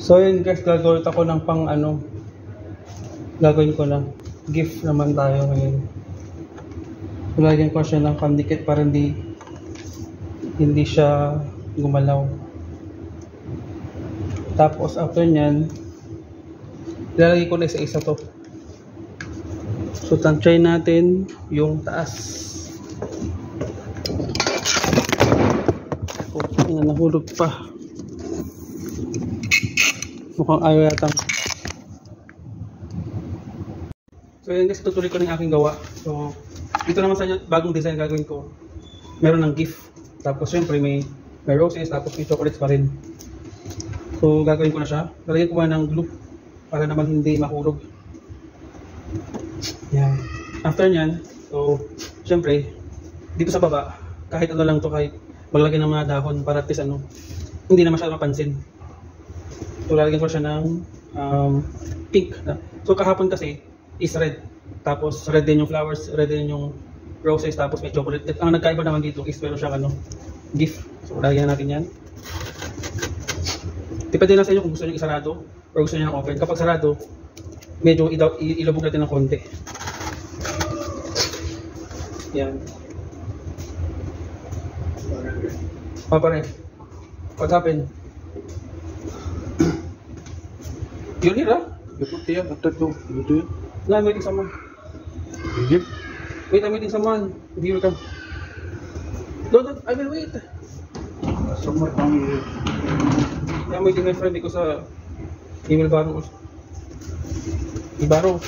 So yun guys, gagawin ako ng pang ano, gagawin ko na gift naman tayo ngayon. Lagyan ko siya ng pandikit para hindi siya gumalaw. Tapos after nyan, ilalagay ko na isa-isa to. So try natin yung taas. Oh, nahulog pa. Mukhang ayaw yatang. So yun guys, tutuloy ko na yung aking gawa. So ito naman sa bagong design gagawin ko. Meron ng gift. Tapos syempre may roses, tapos may chocolates pa rin. So gagawin ko na siya. Lalagyan ko pa ng glue para naman hindi mahulog. Yan. After nyan, so syempre dito sa baba, kahit ano lang to, kahit maglagay ng mga dahon para at least ano, hindi na masyadong mapansin. So lalagyan ko siya ng pink. So kahapon kasi is red. Tapos red din yung flowers, red din yung roses, tapos may chocolate. At ang nagkaiba naman dito is meron siyang ano, gift. So lalagyan natin yan. Depende na sa inyo kung gusto nyo isarado or gusto nyo ng open. Kapag sarado, medyo ilubog natin ng konti. Yan. Pare. What happened? You're here, huh? You put here after to you do it. No, I'm waiting someone. You give? Wait, I'm waiting someone. If you will come. No, I will wait. Someone coming here. I'm waiting my friend because he will borrow also. He borrow.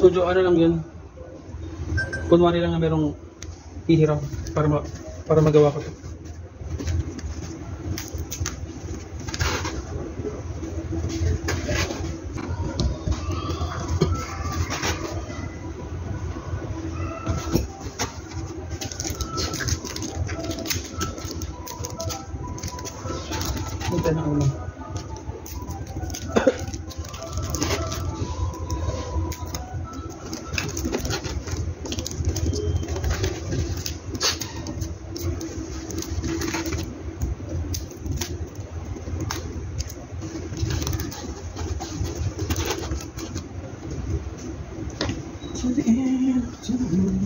So, ano lang yun. Kunwari lang na merong hihiram para magawa ko to. Ito na ulo. To the end, to the end.